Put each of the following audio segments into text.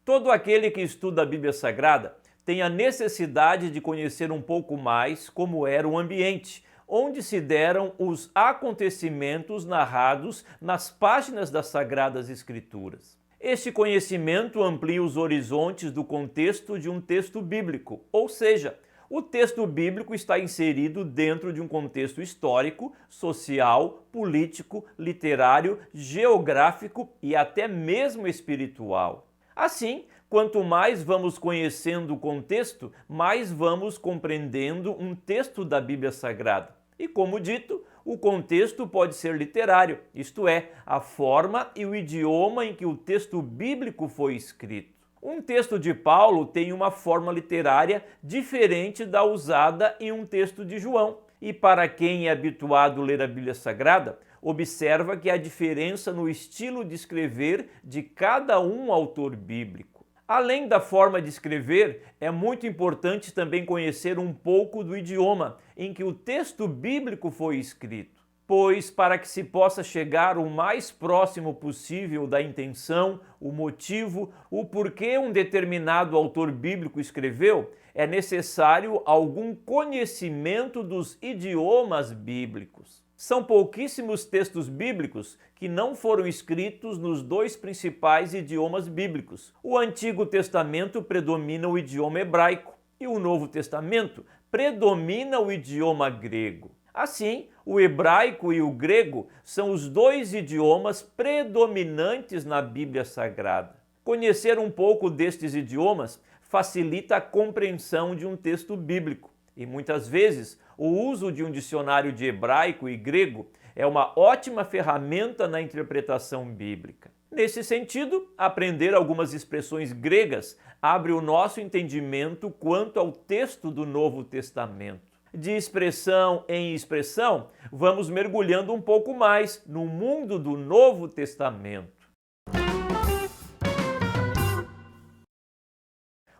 Todo aquele que estuda a Bíblia Sagrada tem a necessidade de conhecer um pouco mais como era o ambiente, onde se deram os acontecimentos narrados nas páginas das Sagradas Escrituras. Este conhecimento amplia os horizontes do contexto de um texto bíblico, ou seja, o texto bíblico está inserido dentro de um contexto histórico, social, político, literário, geográfico e até mesmo espiritual. Assim, quanto mais vamos conhecendo o contexto, mais vamos compreendendo um texto da Bíblia Sagrada. E como dito, o contexto pode ser literário, isto é, a forma e o idioma em que o texto bíblico foi escrito. Um texto de Paulo tem uma forma literária diferente da usada em um texto de João. E para quem é habituado a ler a Bíblia Sagrada, observa que há diferença no estilo de escrever de cada um autor bíblico. Além da forma de escrever, é muito importante também conhecer um pouco do idioma em que o texto bíblico foi escrito. Pois, para que se possa chegar o mais próximo possível da intenção, o motivo, o porquê um determinado autor bíblico escreveu, é necessário algum conhecimento dos idiomas bíblicos. São pouquíssimos textos bíblicos que não foram escritos nos dois principais idiomas bíblicos. O Antigo Testamento predomina o idioma hebraico e o Novo Testamento predomina o idioma grego. Assim, o hebraico e o grego são os dois idiomas predominantes na Bíblia Sagrada. Conhecer um pouco destes idiomas facilita a compreensão de um texto bíblico e muitas vezes o uso de um dicionário de hebraico e grego é uma ótima ferramenta na interpretação bíblica. Nesse sentido, aprender algumas expressões gregas abre o nosso entendimento quanto ao texto do Novo Testamento. De expressão em expressão, vamos mergulhando um pouco mais no mundo do Novo Testamento.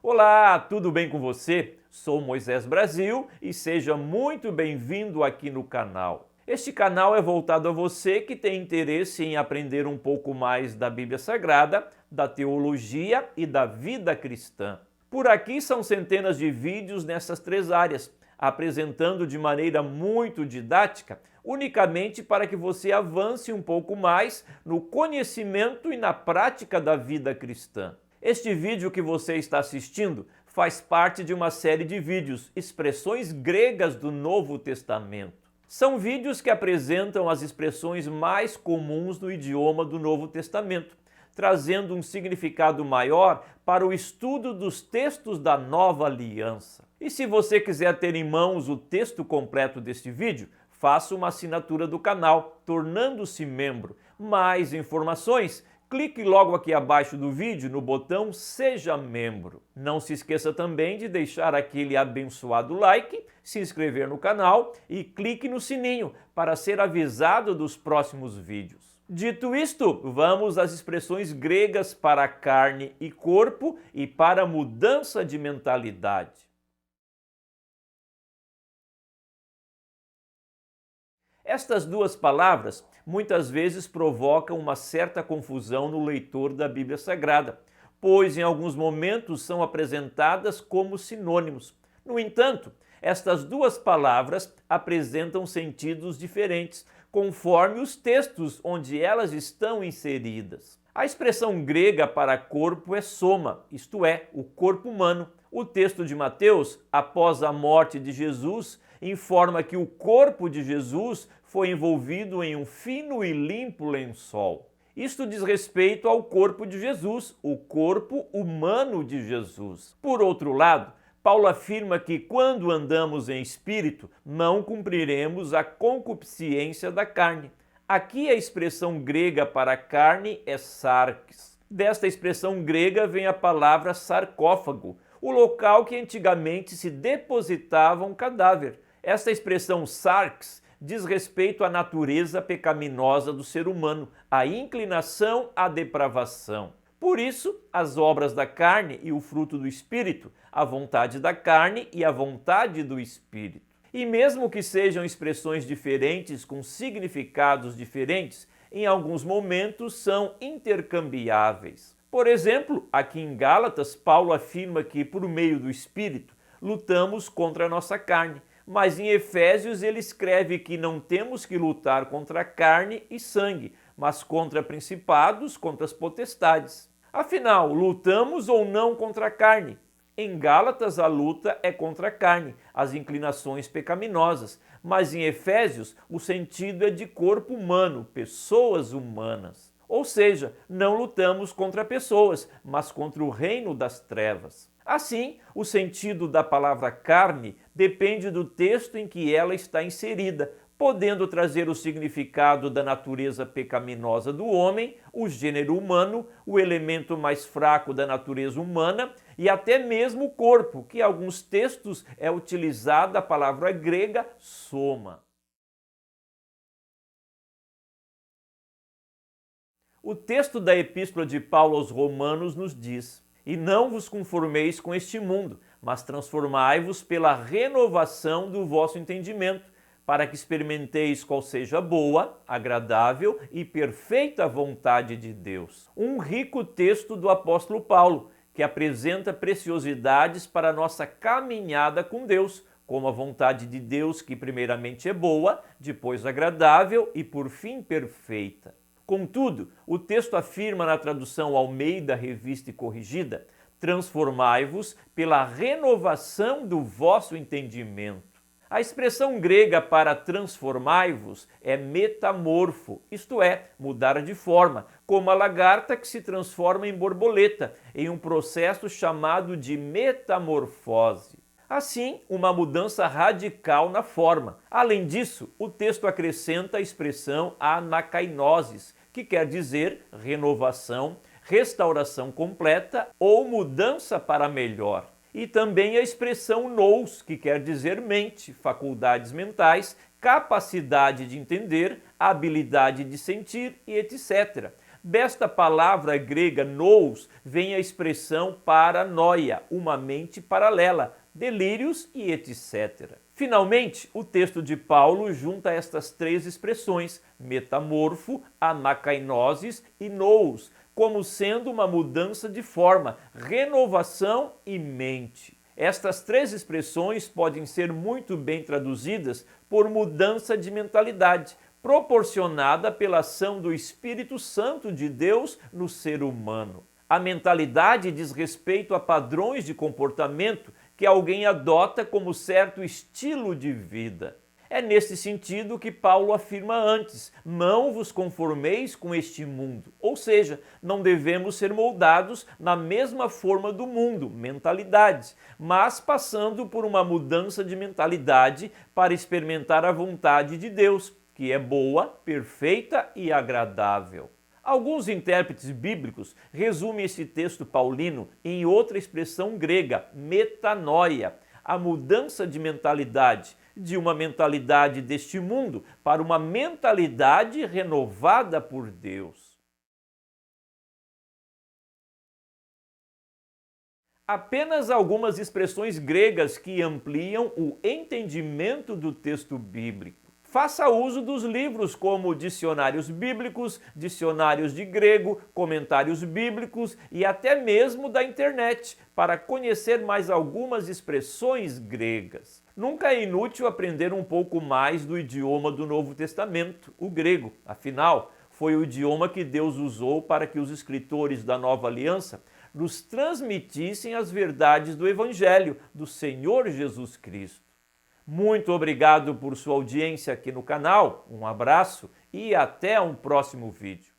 Olá, tudo bem com você? Sou Moisés Brasil e seja muito bem-vindo aqui no canal. Este canal é voltado a você que tem interesse em aprender um pouco mais da Bíblia Sagrada, da teologia e da vida cristã. Por aqui são centenas de vídeos nessas três áreas, apresentando de maneira muito didática, unicamente para que você avance um pouco mais no conhecimento e na prática da vida cristã. Este vídeo que você está assistindo faz parte de uma série de vídeos, Expressões Gregas do Novo Testamento. São vídeos que apresentam as expressões mais comuns no idioma do Novo Testamento, trazendo um significado maior para o estudo dos textos da Nova Aliança. E se você quiser ter em mãos o texto completo deste vídeo, faça uma assinatura do canal, tornando-se membro. Mais informações, clique logo aqui abaixo do vídeo no botão Seja Membro. Não se esqueça também de deixar aquele abençoado like, se inscrever no canal e clique no sininho para ser avisado dos próximos vídeos. Dito isto, vamos às expressões gregas para carne e corpo e para mudança de mentalidade. Estas duas palavras muitas vezes provocam uma certa confusão no leitor da Bíblia Sagrada, pois em alguns momentos são apresentadas como sinônimos. No entanto, estas duas palavras apresentam sentidos diferentes, conforme os textos onde elas estão inseridas. A expressão grega para corpo é soma, isto é, o corpo humano. O texto de Mateus, após a morte de Jesus, informa que o corpo de Jesus foi envolvido em um fino e limpo lençol. Isto diz respeito ao corpo de Jesus, o corpo humano de Jesus. Por outro lado, Paulo afirma que quando andamos em espírito, não cumpriremos a concupiscência da carne. Aqui a expressão grega para carne é sarx. Desta expressão grega vem a palavra sarcófago, o local que antigamente se depositava um cadáver. Esta expressão sarx diz respeito à natureza pecaminosa do ser humano, à inclinação à depravação. Por isso, as obras da carne e o fruto do Espírito, a vontade da carne e a vontade do Espírito. E mesmo que sejam expressões diferentes com significados diferentes, em alguns momentos são intercambiáveis. Por exemplo, aqui em Gálatas, Paulo afirma que, por meio do Espírito, lutamos contra a nossa carne. Mas em Efésios ele escreve que não temos que lutar contra carne e sangue, mas contra principados, contra as potestades. Afinal, lutamos ou não contra a carne? Em Gálatas, a luta é contra a carne, as inclinações pecaminosas. Mas em Efésios, o sentido é de corpo humano, pessoas humanas. Ou seja, não lutamos contra pessoas, mas contra o reino das trevas. Assim, o sentido da palavra carne depende do texto em que ela está inserida, podendo trazer o significado da natureza pecaminosa do homem, o gênero humano, o elemento mais fraco da natureza humana e até mesmo o corpo, que em alguns textos é utilizada a palavra grega soma. O texto da Epístola de Paulo aos Romanos nos diz: "E não vos conformeis com este mundo, mas transformai-vos pela renovação do vosso entendimento, para que experimenteis qual seja a boa, agradável e perfeita vontade de Deus." Um rico texto do apóstolo Paulo, que apresenta preciosidades para a nossa caminhada com Deus, como a vontade de Deus, que primeiramente é boa, depois agradável e por fim perfeita. Contudo, o texto afirma na tradução Almeida, Revista e Corrigida: "Transformai-vos pela renovação do vosso entendimento." A expressão grega para transformai-vos é metamorfo, isto é, mudar de forma, como a lagarta que se transforma em borboleta, em um processo chamado de metamorfose. Assim, uma mudança radical na forma. Além disso, o texto acrescenta a expressão anakainosis, que quer dizer renovação, restauração completa ou mudança para melhor. E também a expressão nous, que quer dizer mente, faculdades mentais, capacidade de entender, habilidade de sentir e etc. Desta palavra grega nous vem a expressão paranoia, uma mente paralela, delírios e etc. Finalmente, o texto de Paulo junta estas três expressões, metamorfo, anakainosis e nous, como sendo uma mudança de forma, renovação e mente. Estas três expressões podem ser muito bem traduzidas por mudança de mentalidade, proporcionada pela ação do Espírito Santo de Deus no ser humano. A mentalidade diz respeito a padrões de comportamento que alguém adota como certo estilo de vida. É nesse sentido que Paulo afirma antes: não vos conformeis com este mundo. Ou seja, não devemos ser moldados na mesma forma do mundo, mentalidade, mas passando por uma mudança de mentalidade para experimentar a vontade de Deus, que é boa, perfeita e agradável. Alguns intérpretes bíblicos resumem esse texto paulino em outra expressão grega, metanoia, a mudança de mentalidade, de uma mentalidade deste mundo para uma mentalidade renovada por Deus. Apenas algumas expressões gregas que ampliam o entendimento do texto bíblico. Faça uso dos livros como dicionários bíblicos, dicionários de grego, comentários bíblicos e até mesmo da internet para conhecer mais algumas expressões gregas. Nunca é inútil aprender um pouco mais do idioma do Novo Testamento, o grego. Afinal, foi o idioma que Deus usou para que os escritores da Nova Aliança nos transmitissem as verdades do Evangelho do Senhor Jesus Cristo. Muito obrigado por sua audiência aqui no canal, um abraço e até um próximo vídeo.